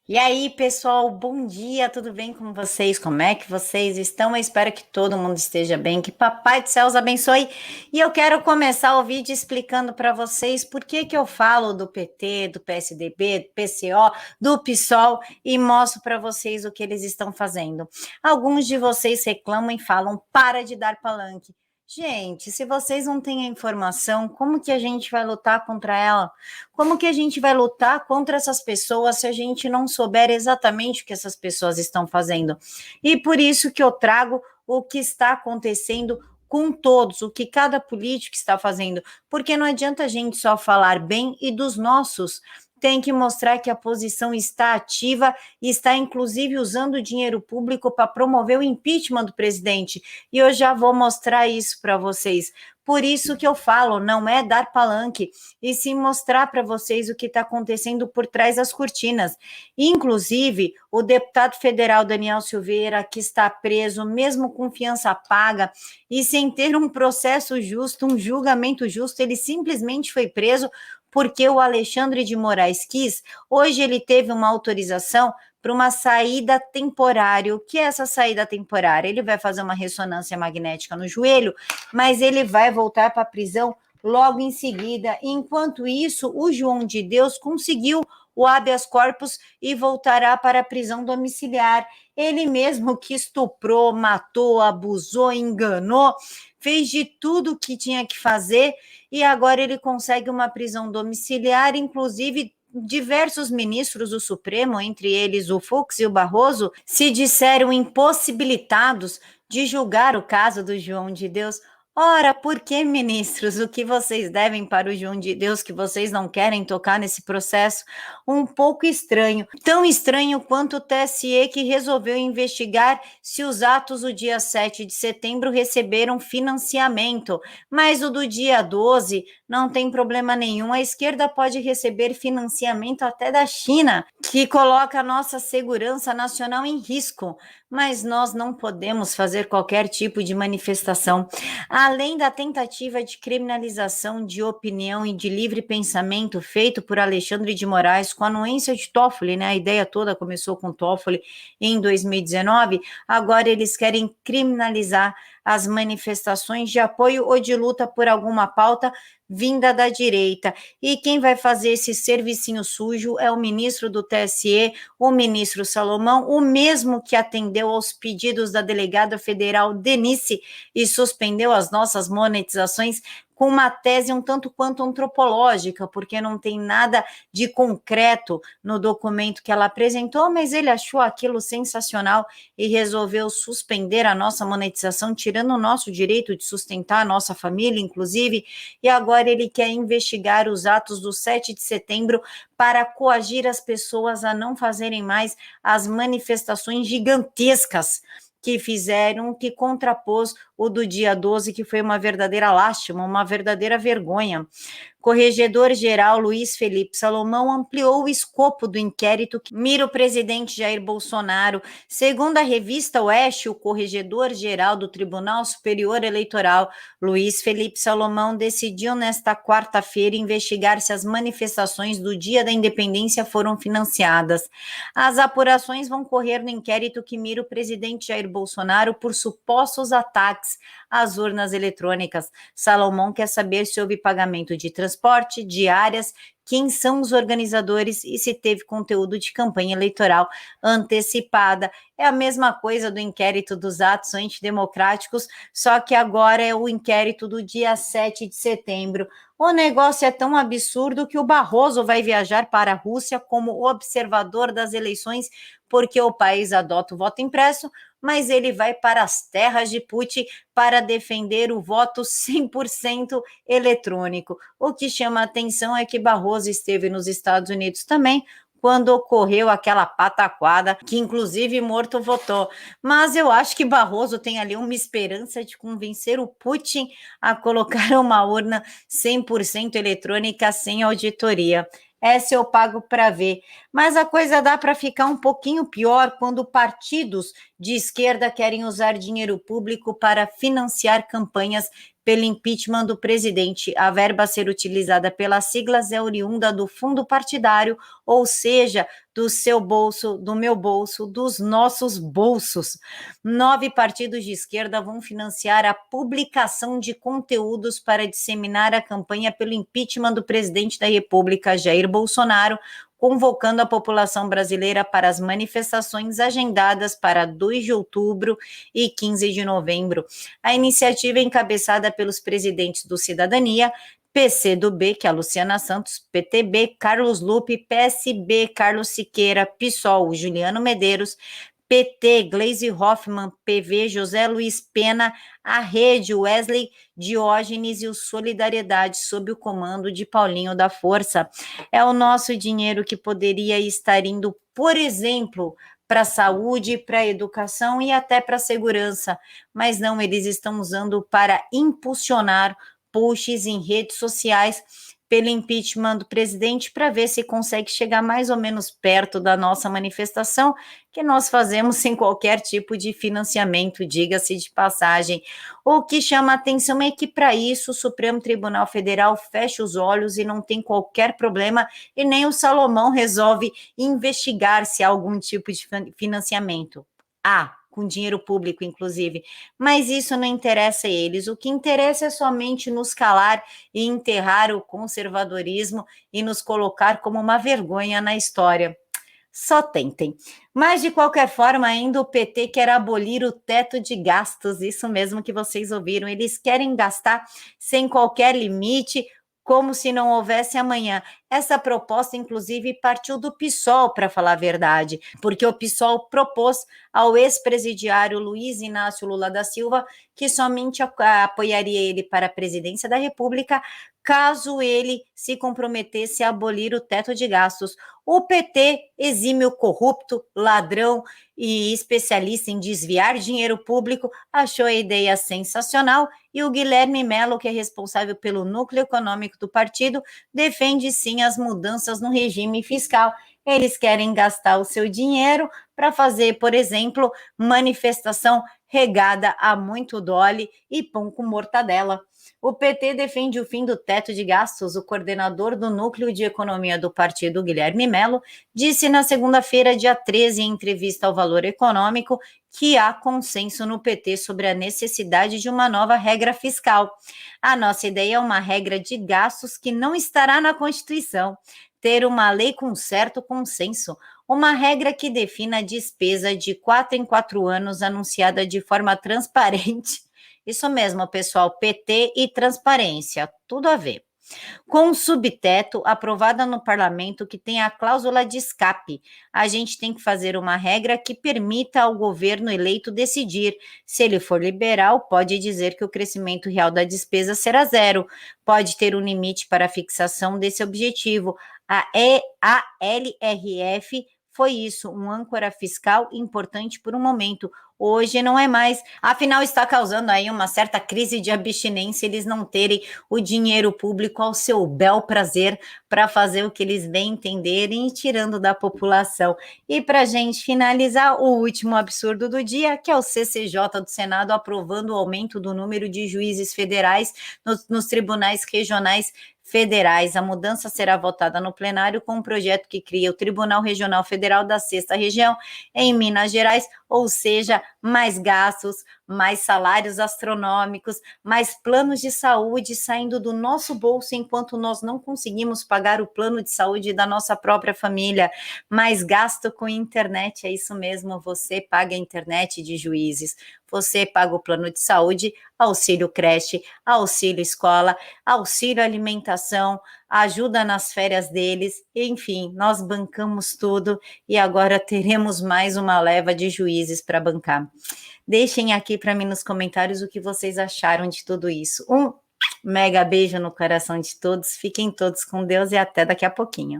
E aí, pessoal, bom dia, tudo bem com vocês? Como é que vocês estão? Eu espero que todo mundo esteja bem, que Papai do Céu os abençoe. E eu quero começar o vídeo explicando para vocês por que que eu falo do PT, do PSDB, do PCO, do PSOL e mostro para vocês o que eles estão fazendo. Alguns de vocês reclamam e falam: para de dar palanque. Gente, se vocês não têm a informação, como que a gente vai lutar contra ela? Como que a gente vai lutar contra essas pessoas se a gente não souber exatamente o que essas pessoas estão fazendo? E por isso que eu trago o que está acontecendo com todos, o que cada político está fazendo, porque não adianta a gente só falar bem e dos nossos. Tem que mostrar que a posição está ativa e está, inclusive, usando o dinheiro público para promover o impeachment do presidente. E eu já vou mostrar isso para vocês. Por isso que eu falo, não é dar palanque, e sim mostrar para vocês o que está acontecendo por trás das cortinas. Inclusive, o deputado federal Daniel Silveira, que está preso, mesmo com fiança paga e sem ter um processo justo, um julgamento justo, ele simplesmente foi preso porque o Alexandre de Moraes quis. Hoje ele teve uma autorização para uma saída temporária. O que é essa saída temporária? Ele vai fazer uma ressonância magnética no joelho, mas ele vai voltar para a prisão logo em seguida. Enquanto isso, o João de Deus conseguiu o habeas corpus e voltará para a prisão domiciliar. Ele mesmo que estuprou, matou, abusou, enganou, fez de tudo o que tinha que fazer e agora ele consegue uma prisão domiciliar, inclusive diversos ministros do Supremo, entre eles o Fux e o Barroso, se disseram impossibilitados de julgar o caso do João de Deus. Ora, por que, ministros? O que vocês devem para o João de Deus que vocês não querem tocar nesse processo? Um pouco estranho. Tão estranho quanto o TSE que resolveu investigar se os atos do dia 7 de setembro receberam financiamento. Mas o do dia 12 não tem problema nenhum. A esquerda pode receber financiamento até da China, que coloca a nossa segurança nacional em risco. Mas nós não podemos fazer qualquer tipo de manifestação. Além da tentativa de criminalização de opinião e de livre pensamento feito por Alexandre de Moraes com a anuência de Toffoli, né? A ideia toda começou com Toffoli em 2019, agora eles querem criminalizar as manifestações de apoio ou de luta por alguma pauta vinda da direita. E quem vai fazer esse servicinho sujo é o ministro do TSE, o ministro Salomão, o mesmo que atendeu aos pedidos da delegada federal Denise e suspendeu as nossas monetizações com uma tese um tanto quanto antropológica, porque não tem nada de concreto no documento que ela apresentou, mas ele achou aquilo sensacional e resolveu suspender a nossa monetização, tirando o nosso direito de sustentar a nossa família, inclusive, e agora ele quer investigar os atos do 7 de setembro para coagir as pessoas a não fazerem mais as manifestações gigantescas que fizeram, que contrapôs o do dia 12, que foi uma verdadeira lástima, uma verdadeira vergonha. Corregedor-geral Luiz Felipe Salomão ampliou o escopo do inquérito que mira o presidente Jair Bolsonaro. Segundo a revista Oeste, o corregedor-geral do Tribunal Superior Eleitoral, Luiz Felipe Salomão, decidiu nesta quarta-feira investigar se as manifestações do Dia da Independência foram financiadas. As apurações vão correr no inquérito que mira o presidente Jair Bolsonaro por supostos ataques às urnas eletrônicas. Salomão quer saber se houve pagamento de transporte, diárias, quem são os organizadores e se teve conteúdo de campanha eleitoral antecipada. É a mesma coisa do inquérito dos atos antidemocráticos, só que agora é o inquérito do dia 7 de setembro. O negócio é tão absurdo que o Barroso vai viajar para a Rússia como observador das eleições, porque o país adota o voto impresso, mas ele vai para as terras de Putin para defender o voto 100% eletrônico. O que chama a atenção é que Barroso esteve nos Estados Unidos também, quando ocorreu aquela pataquada, que inclusive morto votou. Mas eu acho que Barroso tem ali uma esperança de convencer o Putin a colocar uma urna 100% eletrônica sem auditoria. Essa eu pago para ver. Mas a coisa dá para ficar um pouquinho pior quando partidos de esquerda querem usar dinheiro público para financiar campanhas pelo impeachment do presidente. A verba a ser utilizada pelas siglas é oriunda do fundo partidário, ou seja, do seu bolso, do meu bolso, dos nossos bolsos. 9 partidos de esquerda vão financiar a publicação de conteúdos para disseminar a campanha pelo impeachment do presidente da República, Jair Bolsonaro, convocando a população brasileira para as manifestações agendadas para 2 de outubro e 15 de novembro. A iniciativa é encabeçada pelos presidentes do Cidadania, PCdoB, que é a Luciana Santos, PTB, Carlos Lupe, PSB, Carlos Siqueira, PSOL, Juliano Medeiros, PT, Gleisi Hoffmann, PV, José Luiz Pena, a Rede, Wesley Diógenes e o Solidariedade, sob o comando de Paulinho da Força. É o nosso dinheiro que poderia estar indo, por exemplo, para a saúde, para a educação e até para a segurança, mas não, eles estão usando para impulsionar posts em redes sociais pelo impeachment do presidente para ver se consegue chegar mais ou menos perto da nossa manifestação, que nós fazemos sem qualquer tipo de financiamento, diga-se de passagem. O que chama a atenção é que, para isso, o Supremo Tribunal Federal fecha os olhos e não tem qualquer problema, e nem o Salomão resolve investigar se há algum tipo de financiamento. Com dinheiro público, inclusive, mas isso não interessa a eles. O que interessa é somente nos calar e enterrar o conservadorismo e nos colocar como uma vergonha na história. Só tentem. Mas, de qualquer forma, ainda o PT quer abolir o teto de gastos, isso mesmo que vocês ouviram. Eles querem gastar sem qualquer limite, como se não houvesse amanhã. Essa proposta, inclusive, partiu do PSOL, para falar a verdade, porque o PSOL propôs ao ex-presidiário Luiz Inácio Lula da Silva que somente apoiaria ele para a presidência da República caso ele se comprometesse a abolir o teto de gastos. O PT, exímio corrupto, ladrão e especialista em desviar dinheiro público, achou a ideia sensacional, e o Guilherme Melo, que é responsável pelo núcleo econômico do partido, defende sim as mudanças no regime fiscal. Eles querem gastar o seu dinheiro para fazer, por exemplo, manifestação regada a muito Dolly e pão com mortadela. O PT defende o fim do teto de gastos. O coordenador do Núcleo de Economia do partido, Guilherme Melo, disse na segunda-feira, dia 13, em entrevista ao Valor Econômico, que há consenso no PT sobre a necessidade de uma nova regra fiscal. A nossa ideia é uma regra de gastos que não estará na Constituição, ter uma lei com certo consenso, uma regra que defina a despesa de 4 em 4 anos, anunciada de forma transparente. Isso mesmo, pessoal, PT e transparência, tudo a ver. Com um subteto aprovada no parlamento que tem a cláusula de escape, a gente tem que fazer uma regra que permita ao governo eleito decidir. Se ele for liberal, pode dizer que o crescimento real da despesa será zero, pode ter um limite para a fixação desse objetivo. A LRF foi isso, um âncora fiscal importante por um momento. Hoje não é mais. Afinal, está causando aí uma certa crise de abstinência eles não terem o dinheiro público ao seu bel prazer para fazer o que eles bem entenderem e tirando da população. E para a gente finalizar, o último absurdo do dia, que é o CCJ do Senado aprovando o aumento do número de juízes federais nos tribunais regionais federais. A mudança será votada no plenário com um projeto que cria o Tribunal Regional Federal da Sexta Região em Minas Gerais, ou seja, mais gastos, mais salários astronômicos, mais planos de saúde saindo do nosso bolso enquanto nós não conseguimos pagar o plano de saúde da nossa própria família, mais gasto com internet, é isso mesmo, você paga a internet de juízes, você paga o plano de saúde, auxílio creche, auxílio escola, auxílio alimentação, ajuda nas férias deles, enfim, nós bancamos tudo e agora teremos mais uma leva de juízes para bancar. Deixem aqui para mim nos comentários o que vocês acharam de tudo isso. Um mega beijo no coração de todos, fiquem todos com Deus e até daqui a pouquinho.